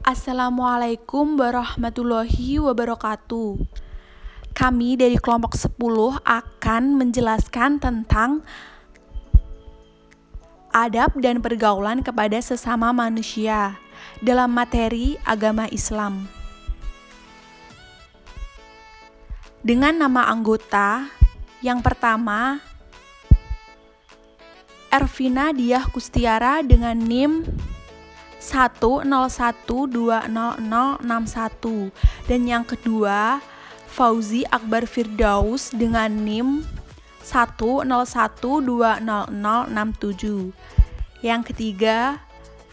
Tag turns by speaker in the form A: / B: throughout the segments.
A: Assalamualaikum warahmatullahi wabarakatuh. Kami dari kelompok 10 akan menjelaskan tentang adab dan pergaulan kepada sesama manusia dalam materi agama Islam. Dengan nama anggota, yang pertama Ervina Diah Kustiara dengan NIM 101200061, dan yang kedua Fauzi Akbar Firdaus dengan NIM 101200067. Yang ketiga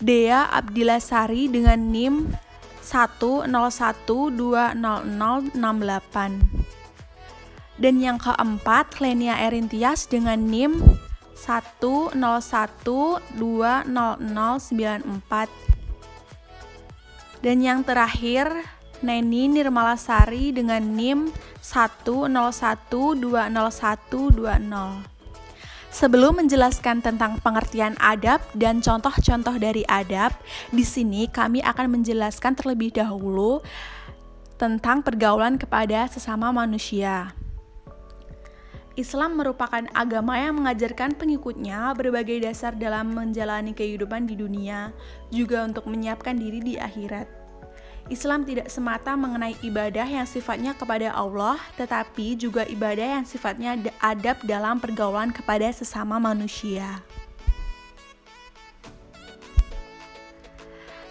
A: Dea Abdillah Sari dengan NIM 101200068. Dan yang keempat Lenia Erintias dengan NIM 101200094. Dan yang terakhir Neni Nirmalasari dengan NIM 101200120. Sebelum menjelaskan tentang pengertian adab dan contoh-contoh dari adab, di sini kami akan menjelaskan terlebih dahulu tentang pergaulan kepada sesama manusia. Islam merupakan agama yang mengajarkan pengikutnya berbagai dasar dalam menjalani kehidupan di dunia, juga untuk menyiapkan diri di akhirat. Islam tidak semata mengenai ibadah yang sifatnya kepada Allah, tetapi juga ibadah yang sifatnya adab dalam pergaulan kepada sesama manusia.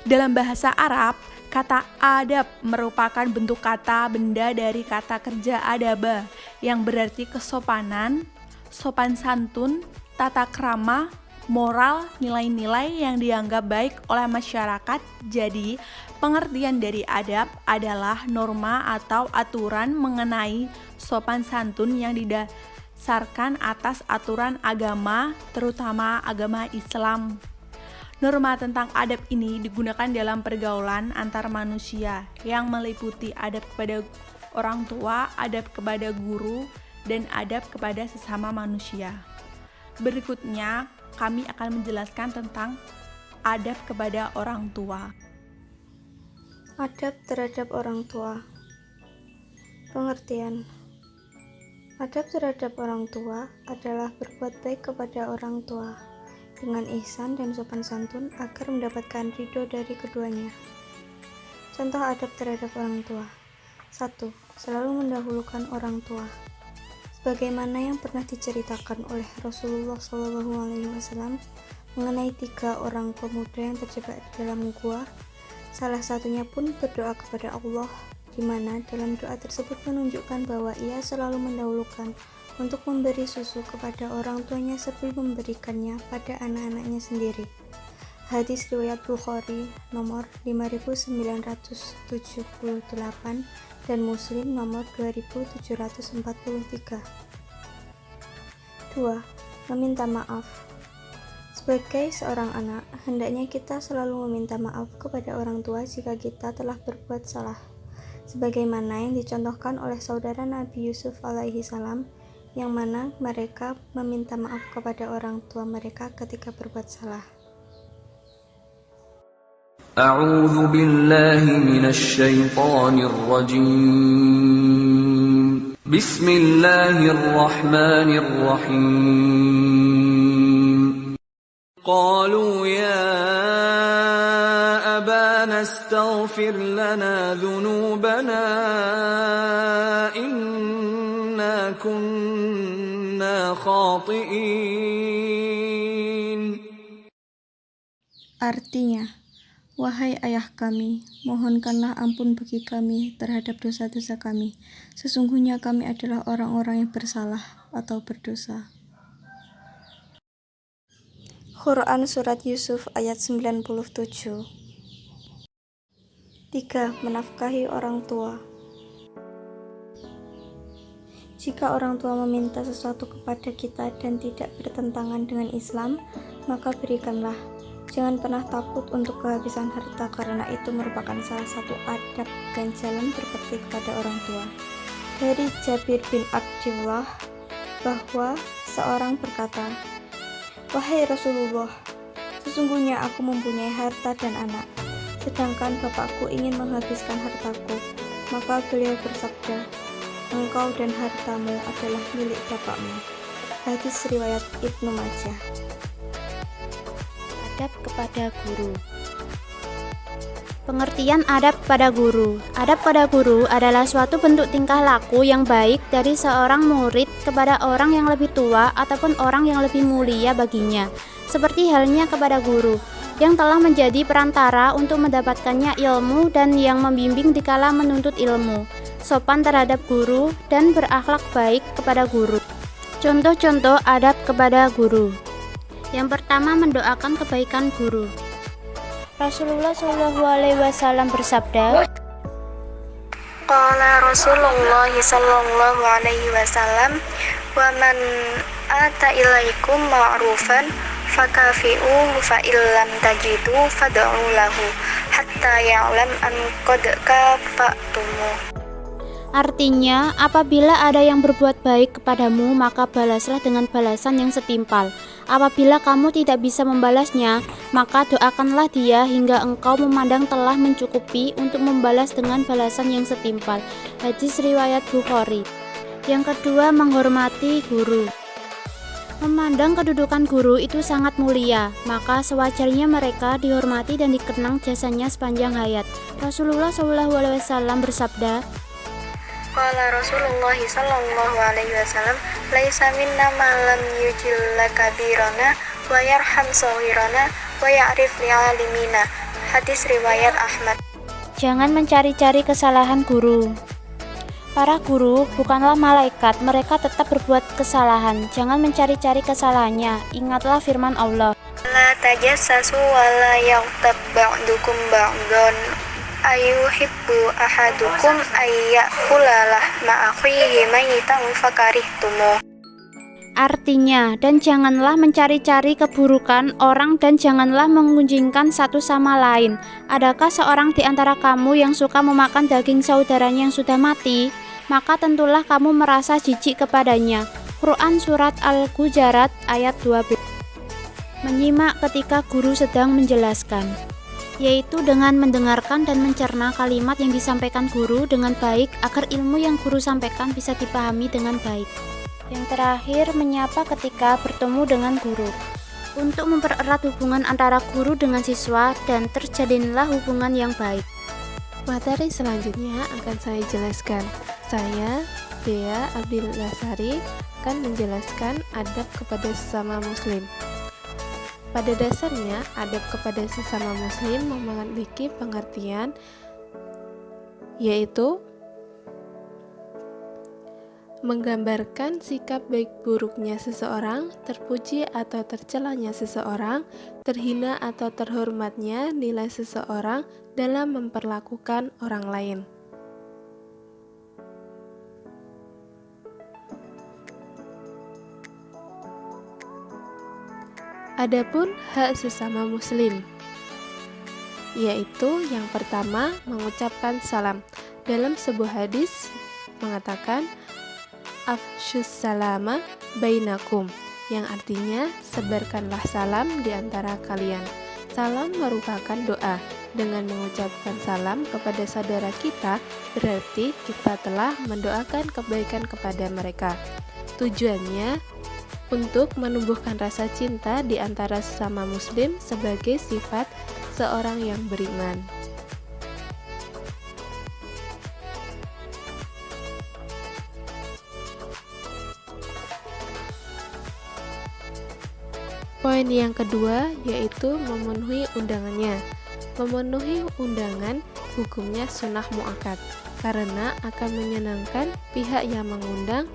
A: Dalam bahasa Arab, kata adab merupakan bentuk kata benda dari kata kerja adaba, yang berarti kesopanan, sopan santun, tata krama, moral, nilai-nilai yang dianggap baik oleh masyarakat. Jadi, pengertian dari adab adalah norma atau aturan mengenai sopan santun yang didasarkan atas aturan agama, terutama agama Islam. Norma tentang adab ini digunakan dalam pergaulan antar manusia yang meliputi adab kepada orang tua, adab kepada guru, dan adab kepada sesama manusia. Berikutnya, kami akan menjelaskan tentang adab kepada orang tua.
B: Adab terhadap orang tua. Pengertian. Adab terhadap orang tua adalah berbuat baik kepada orang tua dengan ihsan dan sopan santun agar mendapatkan ridho dari keduanya. Contoh adab terhadap orang tua. 1. Selalu mendahulukan orang tua. Sebagaimana yang pernah diceritakan oleh Rasulullah SAW mengenai 3 orang pemuda yang terjebak di dalam gua, salah satunya pun berdoa kepada Allah, di mana dalam doa tersebut menunjukkan bahwa ia selalu mendahulukan untuk memberi susu kepada orang tuanya sebelum memberikannya pada anak-anaknya sendiri. Hadis riwayat Bukhari nomor 5978 dan Muslim nomor 2743. 2. Meminta maaf. Sebagai seorang anak, hendaknya kita selalu meminta maaf kepada orang tua jika kita telah berbuat salah, sebagaimana yang dicontohkan oleh saudara Nabi Yusuf alaihi salam, yang mana mereka meminta maaf kepada orang tua mereka ketika berbuat salah.
C: A'udzu billahi minasy syaithanir rajim. Bismillahirrahmanirrahim. Qalu ya abana astaghfir lana dhunubana inna kunna khati'in.
B: Artinya, wahai ayah kami, mohonkanlah ampun bagi kami terhadap dosa-dosa kami. Sesungguhnya kami adalah orang-orang yang bersalah atau berdosa. Quran Surat Yusuf ayat 97. 3. Menafkahi orang tua. Jika orang tua meminta sesuatu kepada kita dan tidak bertentangan dengan Islam, maka berikanlah. Jangan pernah takut untuk kehabisan harta, karena itu merupakan salah satu adab dan jalan berbakti kepada orang tua. Dari Jabir bin Abdullah bahwa seorang berkata, "Wahai Rasulullah, sesungguhnya aku mempunyai harta dan anak. sedangkan bapakku ingin menghabiskan hartaku. Maka beliau bersabda, engkau dan hartamu adalah milik bapakmu. Hadis riwayat Ibnu Majah.
D: Adab kepada guru. Pengertian adab pada guru. Adab pada guru adalah suatu bentuk tingkah laku yang baik dari seorang murid kepada orang yang lebih tua ataupun orang yang lebih mulia baginya, seperti halnya kepada guru yang telah menjadi perantara untuk mendapatkannya ilmu dan yang membimbing dikala menuntut ilmu, sopan terhadap guru dan berakhlak baik kepada guru. Contoh-contoh adab kepada guru. Yang pertama, mendoakan kebaikan guru. Rasulullah SAW bersabda,
B: Qala Rasulullah sallallahu alaihi wasallam, wa man ata ilaikum ma'rufan fakafi'uhu fa illam tajidu fad'u lahu hatta ya'lam an qad kafa'tumu.
D: artinya, apabila ada yang berbuat baik kepadamu, maka balaslah dengan balasan yang setimpal. Apabila kamu tidak bisa membalasnya, maka doakanlah dia hingga engkau memandang telah mencukupi untuk membalas dengan balasan yang setimpal. Hadis riwayat Bukhari. Yang kedua, menghormati guru. Memandang kedudukan guru itu sangat mulia, maka sewajarnya mereka dihormati dan dikenang jasanya sepanjang hayat. Rasulullah SAW bersabda,
B: Qala Rasulullah sallallahu alaihi wasallam, laisa minna man lam yujilla kabirana wa yarham saghirana wa ya'rif li'alimina. Hadis riwayat Ahmad.
D: jangan mencari-cari kesalahan guru. Para guru bukanlah malaikat, mereka tetap berbuat kesalahan. Jangan mencari-cari kesalahannya. Ingatlah firman Allah.
B: La tajassasu wa la yaghtab ba'dukum ba'dan ayuhibbu ahadukum ayyakulalah ma'akhihi mayyitan fakarihtumu.
D: Artinya, dan janganlah mencari-cari keburukan orang dan janganlah mengunjingkan satu sama lain. Adakah seorang di antara kamu yang suka memakan daging saudaranya yang sudah mati? Maka tentulah kamu merasa jijik kepadanya. Quran Surat Al-Hujarat ayat 12. Menyimak ketika guru sedang menjelaskan, yaitu dengan mendengarkan dan mencerna kalimat yang disampaikan guru dengan baik agar ilmu yang guru sampaikan bisa dipahami dengan baik. Yang terakhir, menyapa ketika bertemu dengan guru. Untuk mempererat hubungan antara guru dengan siswa dan terjalinlah hubungan yang baik.
E: Materi selanjutnya akan saya jelaskan. Saya, Dea Abdul Lasari, akan menjelaskan adab kepada sesama muslim. Pada dasarnya, adab kepada sesama muslim memiliki pengertian, yaitu menggambarkan sikap baik buruknya seseorang, terpuji atau tercelanya seseorang, terhina atau terhormatnya nilai seseorang dalam memperlakukan orang lain. Adapun hak sesama muslim, yaitu yang pertama mengucapkan salam. Dalam sebuah hadis mengatakan afshus salama bainakum, yang artinya sebarkanlah salam di antara kalian. Salam merupakan doa. Dengan mengucapkan salam kepada saudara kita, berarti kita telah mendoakan kebaikan kepada mereka. Tujuannya untuk menumbuhkan rasa cinta di antara sesama muslim sebagai sifat seorang yang beriman. Poin yang kedua yaitu memenuhi undangannya. Memenuhi undangan hukumnya sunnah muakkad karena akan menyenangkan pihak yang mengundang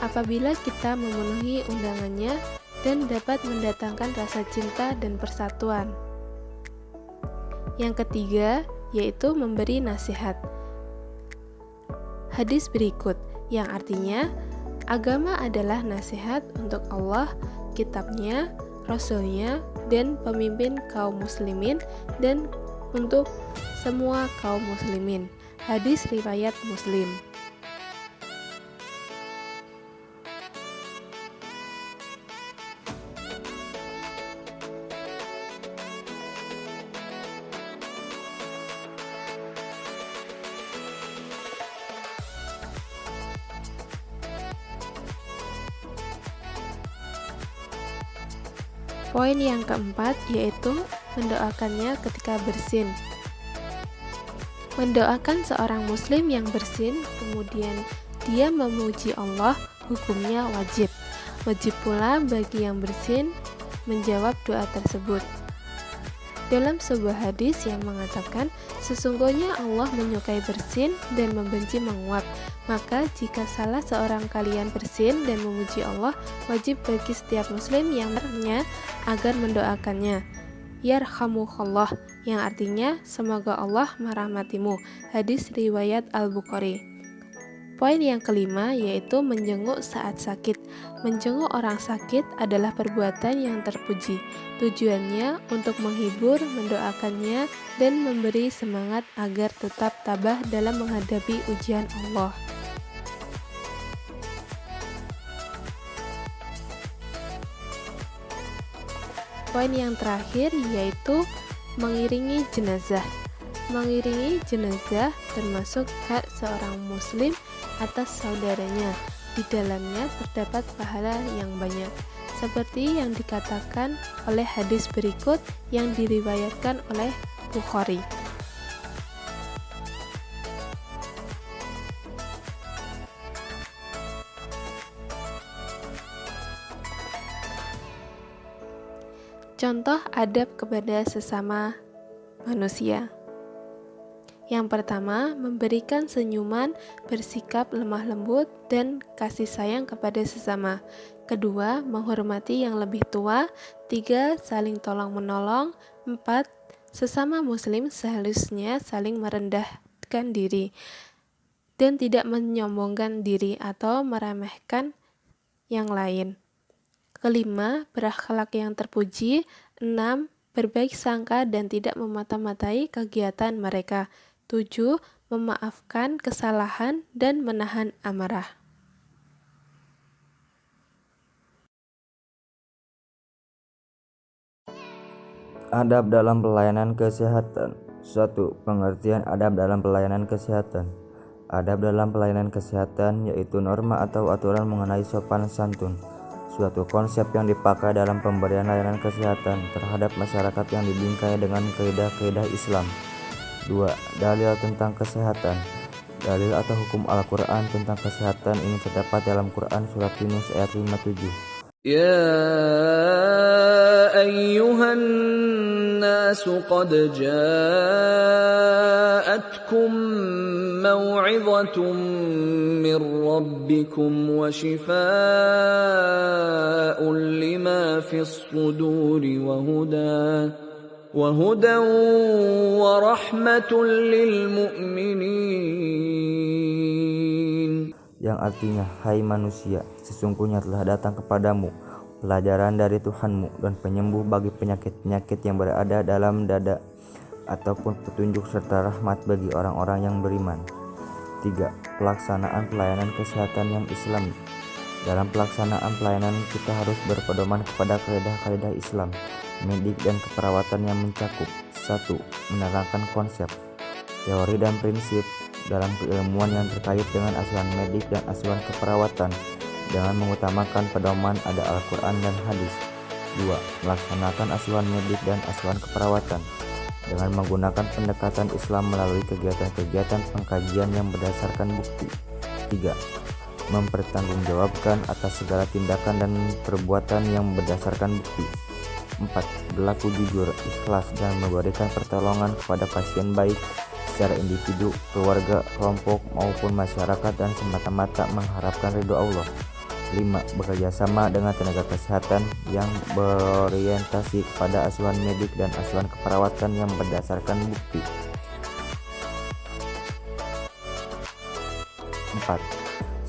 E: apabila kita memenuhi undangannya dan dapat mendatangkan rasa cinta dan persatuan. Yang ketiga yaitu memberi nasihat. Hadis berikut yang artinya agama adalah nasihat untuk Allah, kitabnya, Rasulnya, dan pemimpin kaum muslimin dan untuk semua kaum muslimin. Hadis riwayat Muslim. Poin yang keempat yaitu mendoakannya ketika bersin. Mendoakan seorang muslim yang bersin, kemudian dia memuji Allah, hukumnya wajib. Wajib pula bagi yang bersin menjawab doa tersebut. Dalam sebuah hadis yang mengatakan, sesungguhnya Allah menyukai bersin dan membenci menguap. Maka jika salah seorang kalian bersin dan memuji Allah, wajib bagi setiap muslim yang bernya agar mendoakannya. Yarhamukallah, yang artinya semoga Allah merahmatimu. Hadis riwayat Al-Bukhari. Poin yang kelima yaitu menjenguk saat sakit. Menjenguk orang sakit adalah perbuatan yang terpuji. Tujuannya untuk menghibur, mendoakannya, dan memberi semangat agar tetap tabah dalam menghadapi ujian Allah. Poin yang terakhir yaitu mengiringi jenazah. Mengiringi jenazah termasuk hak seorang muslim atas saudaranya. Di dalamnya terdapat pahala yang banyak, seperti yang dikatakan oleh hadis berikut yang diriwayatkan oleh Bukhari. Contoh adab kepada sesama manusia. Yang pertama, memberikan senyuman, bersikap lemah lembut, dan kasih sayang kepada sesama. Kedua, menghormati yang lebih tua. Tiga, saling tolong menolong. Empat, sesama muslim seharusnya saling merendahkan diri dan tidak menyombongkan diri atau meremehkan yang lain. Kelima, berakhlak yang terpuji. Enam, berbaik sangka dan tidak memata-matai kegiatan mereka. 7. Memaafkan kesalahan dan menahan amarah.
F: Adab dalam pelayanan kesehatan. 1. Pengertian adab dalam pelayanan kesehatan. Adab dalam pelayanan kesehatan yaitu norma atau aturan mengenai sopan santun, suatu konsep yang dipakai dalam pemberian layanan kesehatan terhadap masyarakat yang dibingkai dengan kaidah-kaidah Islam. 2. Dalil tentang kesehatan. Dalil atau hukum Al-Quran tentang kesehatan ini terdapat dalam Quran Surat Yunus ayat 57.
C: يا أيها الناس قد جاءتكم موعظة من ربكم وشفاء لما في الصدور وهدى ورحمة للمؤمنين.
F: Yang artinya, hai manusia, sesungguhnya telah datang kepadamu pelajaran dari Tuhanmu dan penyembuh bagi penyakit-penyakit yang berada dalam dada, ataupun petunjuk serta rahmat bagi orang-orang yang beriman. 3. Pelaksanaan pelayanan kesehatan yang Islami. Dalam pelaksanaan pelayanan kita harus berpedoman kepada kaidah-kaidah Islam, medik dan keperawatan yang mencakup. 1. Menerangkan konsep, teori dan prinsip dalam keilmuan yang terkait dengan asuhan medik dan asuhan keperawatan dengan mengutamakan pedoman ada Al-Quran dan hadis. 2. Melaksanakan asuhan medik dan asuhan keperawatan dengan menggunakan pendekatan Islam melalui kegiatan-kegiatan pengkajian yang berdasarkan bukti. 3. Mempertanggungjawabkan atas segala tindakan dan perbuatan yang berdasarkan bukti. 4. Berlaku jujur, ikhlas dan memberikan pertolongan kepada pasien baik secara individu, keluarga, kelompok, maupun masyarakat dan semata-mata mengharapkan ridho Allah. 5. Bekerja sama dengan tenaga kesehatan yang berorientasi kepada asuhan medik dan asuhan keperawatan yang berdasarkan bukti. 4.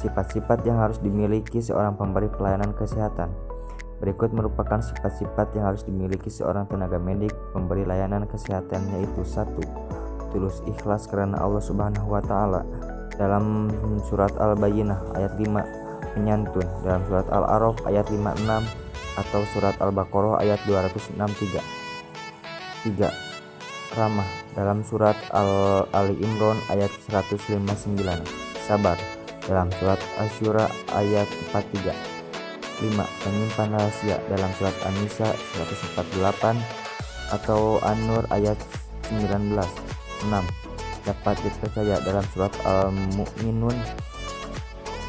F: Sifat-sifat yang harus dimiliki seorang pemberi pelayanan kesehatan. Berikut merupakan sifat-sifat yang harus dimiliki seorang tenaga medik pemberi layanan kesehatan, yaitu 1. Tulus ikhlas karena Allah Subhanahu wa taala dalam surat Al-Bayyinah ayat 5, penyantun dalam surat Al-A'raf ayat 56 atau surat Al-Baqarah ayat 263. 3. Ramah dalam surat Ali Imran ayat 159. Sabar dalam surat Asy-Syura ayat 43. 5. Menyimpan rahasia dalam surat An-Nisa 148 atau An-Nur ayat 19. 6. Dapat dipercaya dalam surat Al-Mu'minun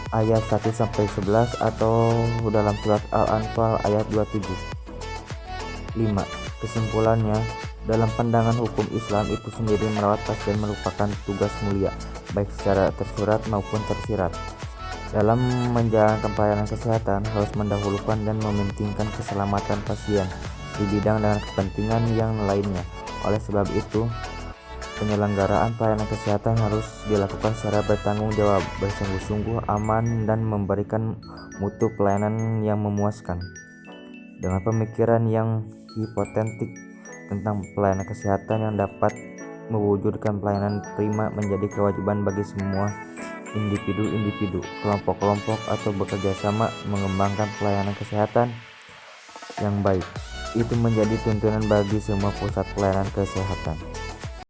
F: ayat 1-11 atau dalam surat Al-Anfal ayat 27. 5. Kesimpulannya, dalam pandangan hukum Islam itu sendiri merawat pasien merupakan tugas mulia, baik secara tersurat maupun tersirat. Dalam menjalankan pelayanan kesehatan harus mendahulukan dan mementingkan keselamatan pasien di bidang dengan kepentingan yang lainnya. Oleh sebab itu, penyelenggaraan pelayanan kesehatan harus dilakukan secara bertanggung jawab, bersungguh-sungguh, aman, dan memberikan mutu pelayanan yang memuaskan. Dengan pemikiran yang hipotetik tentang pelayanan kesehatan yang dapat mewujudkan pelayanan prima menjadi kewajiban bagi semua individu, kelompok-kelompok, atau bekerja sama mengembangkan pelayanan kesehatan yang baik. Itu menjadi tuntunan bagi semua pusat pelayanan kesehatan.